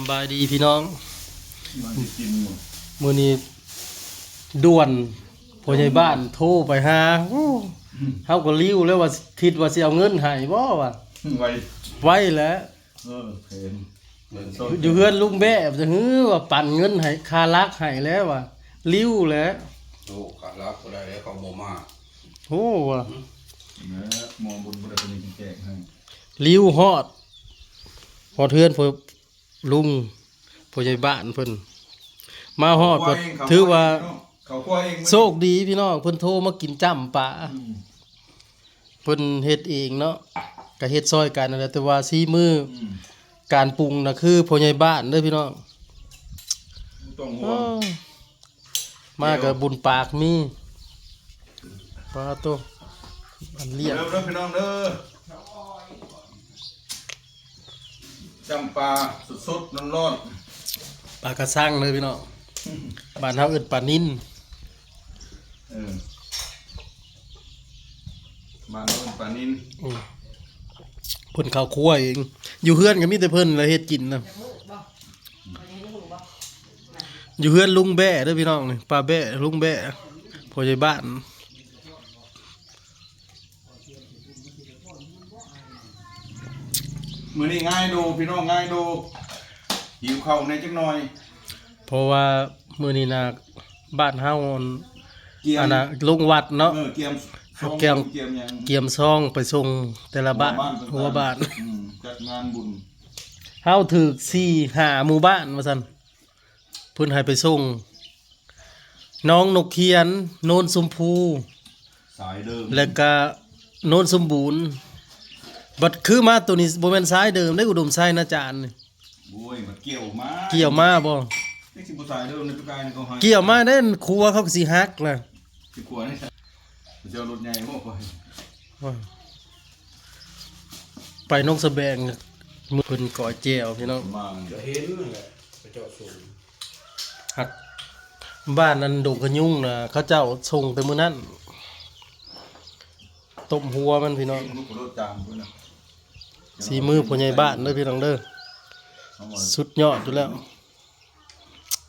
ำบายดีพี่น้องมันจะกินหมดมื้อนี้ด่วนผู้ใหญ่บ้านโทรไปหาเฮาก็ลิ้วแล้วว่าคิดว่าสิเอาเงินให้บ่ว่าไว้ ไว้แล้ว เพนเงินสด อยู่เฮือนลุงแบะจะฮือว่าปั่นเงินให้ค่ารักให้แล้วว่าลิ้วแล้ว โอ้ขาลักก็ได้แล้วเขาโมมา โอ้ว่า เนื้อหมอบุญบุญเป็นกินแกงให้ ลิ้วฮอดเฮือนเพิ่นลุงผู้ใหญ่บ้านเพิ่นมาฮอดก็ถือว่า เขาคั่วเอง โชคดีพี่น้องเพิ่นโทรมากินจ้ำปลาเพิ่นเฮ็ดเองเนาะก็เฮ็ดซอยกันนั่นแหละแต่ว่าซีมือการปรุงน่ะคือพ่อใหญ่บ้านเด้อพี่น้อง ต้องห่วง มากับบุญปากมีปลาโตอันเลี้ยง เริ่มพี่น้องเด้อจำปลาสดๆร้อน ปลากระซังเลยพี่น้องบ้านเฮาเอิ้นปลานิ่น บ้านโน้นปลานิน เพิ่นข้าวคั่วเองอยู่เฮือนก็มีแต่เพิ่นละเฮ็ดกินนะอยู่เฮือนลุงแบ่เด้อพี่น้องนี่ป้าแบ่ลุงแบ่พ่อใหญ่บ้าน มื้อนี้ง่ายดูพี่น้องง่ายดูหิวข้าวในจักหน่อย เพราะว่ามื้อนี้นะบ้านเฮา เกียม อันน่ะลงวัดเนาะ เกียม เกียม เกียมยัง เกียมซองไปส่งแต่ละบ้านหัวบ้าน จัดงานบุญ เฮาถึก4-5หมู่บ้านว่าซั่นเพิ่นให้ไปส่งน้องนกเขียนโนนชมพู สายเดิม แล้วก็โนนสมบูรณ์บัดคือมาตัวนี้บ่แม่นสายเดิมได้อุดมไซนาจารย์นี่ โอ้ยมันเกี่ยวมา เกี่ยวมาบ่ นี่สิบ่สายเดิมในประกายนี่เขาให้ เกี่ยวมาได้ครัวเขาก็สิฮักล่ะ สิขวนี่เจ้ารถใหญ่บ่ไป ไปนกสะแบงมือเพิ่นก่อแจวพี่น้อง มา จะเห็นนั่นแหละพระเจ้าสูง ฮักบ้านนั้นดงกระยุ่งน่ะเขาเจ้าส่งแต่มื้อนั้นต้มหัวมันพี่น้อง ลูกรถจามพุ่นน่ะ สีมือพ่อใหญ่บ้านเด้อพี่น้องเด้อ เอามา สุดยอดอยู่แล้ว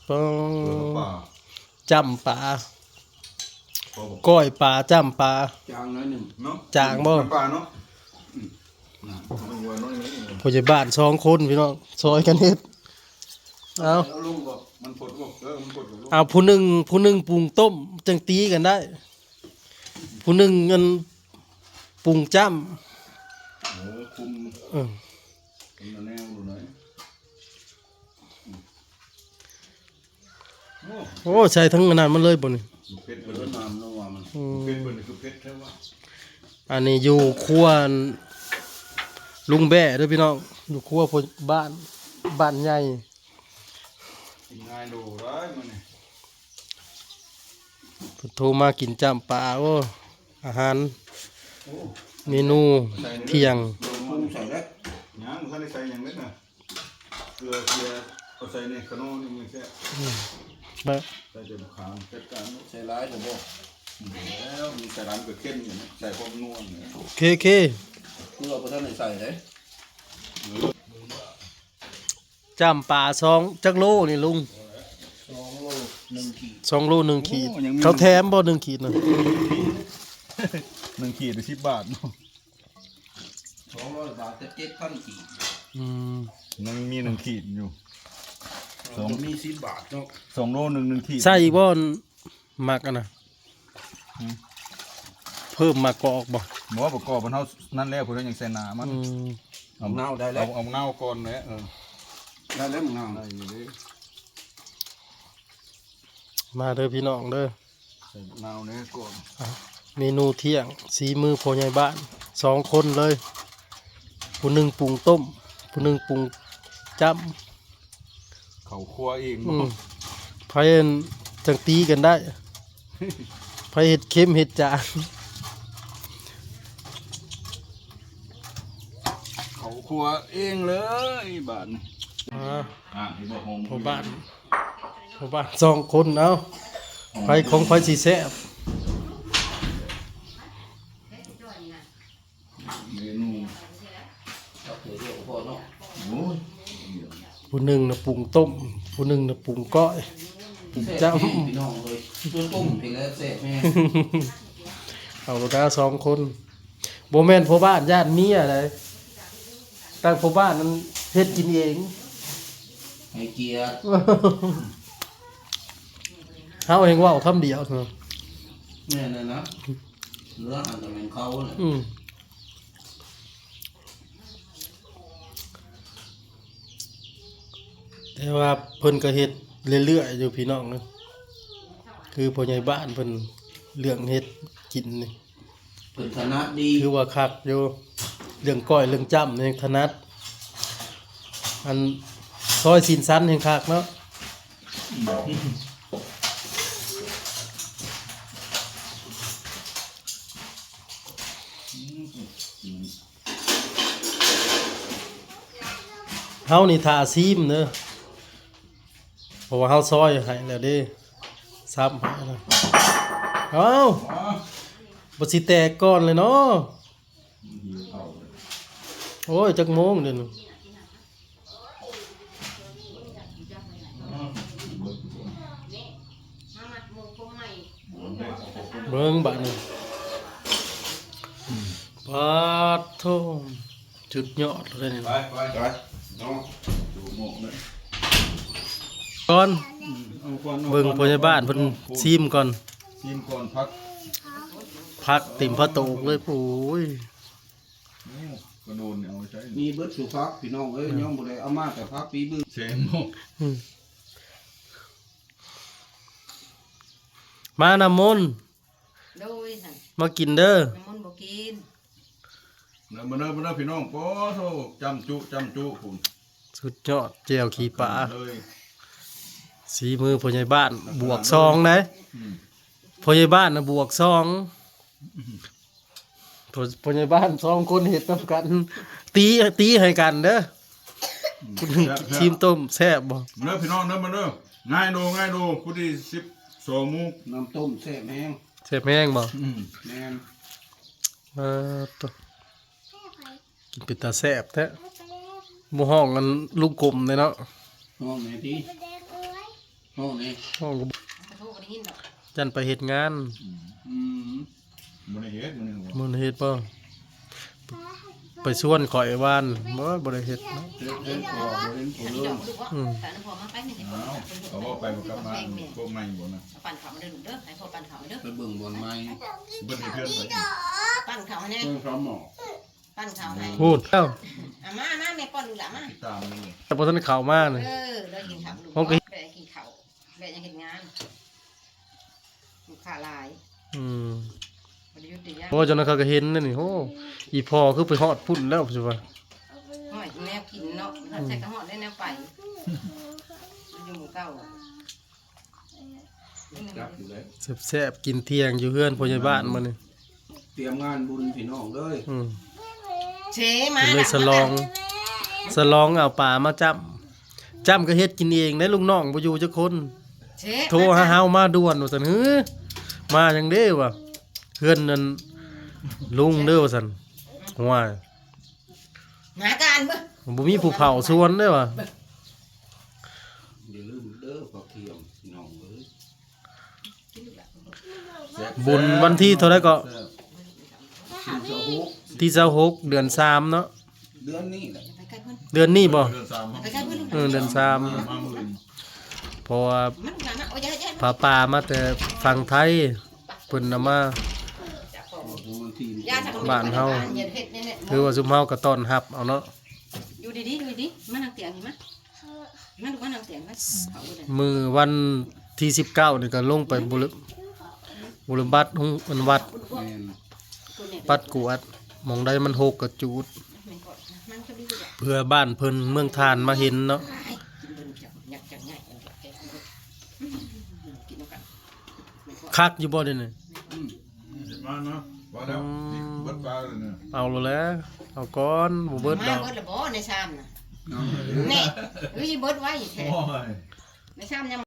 ปอง ป่า จ้ำปลา พอบอก ก้อยปลาจ้ำปลา จางน้อยหนึ่ง เนาะ จางบ่ ป่าเนาะมันวัวน้อยนิดนึง ผู้ใหญ่บ้าน2คนพี่น้องซอยกันเฮ็ดเอา เอาลุงบอกมันปลดบอกมันปลดบอก เอาผู้หนึ่งปรุงต้มจังตีกันได้ผู้หนึ่งเงินปรุงจ้ คุม ำ คุมแนวดูหน่อยโอ้ โอ้ใส่ทั้งขนาดมันเลยบ่นี่ เพชร เดินมาโน่ว่ามัน เพชรเป็นคือเพชรใช่ไหม อันนี้อยู่ครัวลุงแบ่เด้อพี่น้องอยู่ครัวผู้บ้านใหญ่ ง่ายดูร้ายมันนี่ เพิ่นโทรมากินจ้ำปลาโอ้อาหารเมนูเที่ยง ปรุงใส่แล้ว ยังมันใส่ยังเล็กนะเกลือเอาใส่ในขนมนี่มันแค่ แบบ ใส่เดือดขางจัดการ ใส่ร้ายผมบอก แล้วมีใส่ร้านเกิดเข้มอยู่นะใส่พวกนวลเนี่ย เค เกลือพระท่านใส่เลย จ้ำปลา2จักโลนี่ลุง 2 โล 1 ขีด 2 โล 1 ขีดเขาแถมบ่1 ขีดน่ะ 1 ขีด10 บาท 200 บาทแต่7,000 ขีด อืม มันมี1 ขีดอยู่ มี10 บาทเนาะ 2 โล1 ขีด ใส่อีกบ่มักอันน่ะเพิ่มมากอกบ่ หมอประกอบมันเท่านั่นแล้วผมยังใส่หนามัน อืม เอาเน่าได้แล้ว เอาเน่าก่อนเลย ได้แล้วมึงเน่า ได้อยู่ดิ มาเด้อพี่น้องเด้อ ใส่เน่าเนี่ยก่อน เมนูเที่ยงสีมือพ่อใหญ่บ้าน2 คนเลยผู้หนึ่งปรุงต้มผู้หนึ่งปรุงจ้ เขาคั่วเอง ำไผเอิ้นจังตีกันได้ไผเฮ็ดเค็มเฮ็ดจาง เขาคั่วเองเลยบาท ที่บอกหง พ่อบ้าน2 คนเอาไผของไผสิแซ่บ เมนู เอาเกลือเดียวพอเนาะ โอ้ย ผู้ หนึ่งน่ะปรุงต้มผู้หนึ่งน่ะปรุงก้อยปรุงจ้ พี่น้องเลยตัวต้มพี่แล้วแซ่บแม่ ำเอาลูกค้าสองคนบ่แม่นพ่อบ้านญาติเมียเลยตั้งพ่อบ้านนั้นเฮ็ดกินเอง ให้เกียรติ เฮาเองเว้าคำเดียวเถอะ แม่นั่นนะเนื้ออาจจะเป็นเขาเนี่ย แต่ว่าเพิ่นก็เฮ็ดเรื่อยๆอยู่พี่น้องนะคือพ่อใหญ่บ้านเพิ่นเรื่องเฮ็ดกินนี่ เป็นคณะดี คือว่าคักอยู่เรื่องก้อยเรื่องจ้ำนี่ถนัดอันซอยสินสันแห่งคักเนาะเฮานี่ทาซีมเด้อเพราะว่าเฮาซอยให้แล้วเด้ซ้ำให้แล้วเอ้าบ่สิแตกก่อนเลยเนาะโอ้ยจักโมงเด้อนี่เบิ่งบัดนี้ปาดโทจุดยอดเลยนี่ ไปน้องดูหมกเลย ก่อน เอาก่อน เบิ่งพยาบาลเพิ่นซิมก่อน ชิมก่อนพัก พักติ่มพระโตกเลยโอ้ย กระโดนเนี่ยเอาไว้ใช้ มีเบิดสุภักพี่น้องเอ้ยย่อมบ่ได้เอามาแต่พักปีบึ้ง เชนหมก มานำมนต์ โดยสั่น มากินเด้อ น้ำมันต์บ่กิน เนื้อมาเนื้อพี่น้องโป้โธ่จำจุคุณ สุดยอดแจ่วขี้ปลา เลย สีมือพยาบาลบวกซองนะพยาบาลน่ะบวกซองพยาบาลสองคนเฮ็ดนำกัน ตีให้กันเด้อชิมต้มแซ่บบ่ เนื้อพี่น้องเนื้อมาเนื้อง่ายดูผู้ที่12 มุก น้ำต้มแซ่บแห้ง แซ่บแห้งบ่ แม่น ตัวกินเป็นตาแซ่บแท้หมู่ห้องกันลูกกลมเลยเนาะ ห้องไหนที่ห้องนี้ ห้องก็ ขอโทษบ่ได้ยินดอก จันไปเฮ็ดงาน อืม มันเฮ็ดมัน มันเฮ็ดบ่ไปชวนข่อยว่านบ่ได้เฮ็ดนะ เล่นตัวบ่เล่นตัว อันนี้ เรื่ ด อ อง กลูกว่าแต่น้ำพอมาไปนี่สิ เอาเขาว่าไปมันกลับมาพวกใหม่บ่นะ เอาปั่นข้าวมาเด้อลูกเด้อให้พ่อปั่นข้าวมาเด้อ ไปเบิ่งบอลไม้ เพิ่นให้เพื่อนไป ปั่นข้าวให้แน่ เพิ่งพร้อมหมอ ปั่นข้าวให้ พูดเอ้า อ่ะมาแม่ป้อนลูกหล่ะมา ติดตามนี่ แต่บ่ทันเข้ามานี่ ได้กินข้าวลูก ผมก็ แม่กินข้าวแม่ยังเฮ็ดงานลูกค้าหลาย อืม บ่ได้หยุดได้ยั้ง โอ้จนนั้นเขาก็เห็นนั่นนี่โอ้อีพ่อคือไปฮอดพุ่นแล้วสิว่า ห้อยแนวกินเนาะถ้าใส่กระหอดได้แนวไปมันอยู่หมู่เก่า จับอยู่เลย แซ่บๆกินเที่ยงอยู่เฮือนพ่อใหญ่บ้านมื้อนี่ เตรียมงานบุญพี่น้องเลย เชมา เลยสลองเอาปลามาจ้ำก็เฮ็ดกินเองได้ลูกน้องบ่อยู่จักคน เช โทรหาเฮามาด่วนว่าซั่นฮือมาจังเด้วะเฮือนนั่นลุงเด้อว่าซั่นห่วย มากันเบิ่ง บ่มีผู้เผาสวนเด้อว่ะ อย่าลืมเด้อผักเทียมพี่น้องเอ้ย บุญวันที่เท่าไหร่ก็ สิบสอง ที่26เดือน3เนาะ เดือนนี้แหละ ไปใกล้เพิ่น เดือนนี้บ่ เดือน3 ไปใกล้เพิ่นลูก เดือน มา 3 มื้อ เพราะว่า มันหลานนะโอ้ยยาย ผาป่ามาแต่ฝั่งไทยเพิ่นน่ะมา จับของ วันที่ ยาจาก บ้านเฮา อย่าเฮ็ดเนี่ย ถือว่าซุมเฮาก็ต้อนรับเอาเนาะ อยู่ดีๆอยู่ดีๆมานั่งเตียงนี่มามาดูมานั่งเตียงมาเขาเลย มื้อวันที่19นี่ก็ลงไปบุรบัตมันวัด แม่น ปัดกวดหมองใดมันหกกระจูด มันก็ดีกว่า เพื่อบ้านเพิ่นเมืองทานมาเห็นเนาะ กินเบิ่งจับอยากจังง่ายกินกัน คักอยู่บ่เด้นี่ มาเนาะว่าแล้วเบิดปลาเลยเนี่ย เอาแล้วแหละเอาก่อนบ่เบิดด มา อก เบิดละบ่ในชามน่ะ เอา แน่เฮ้ยเบิดไว้แท้ โอ้ย ในชามยัง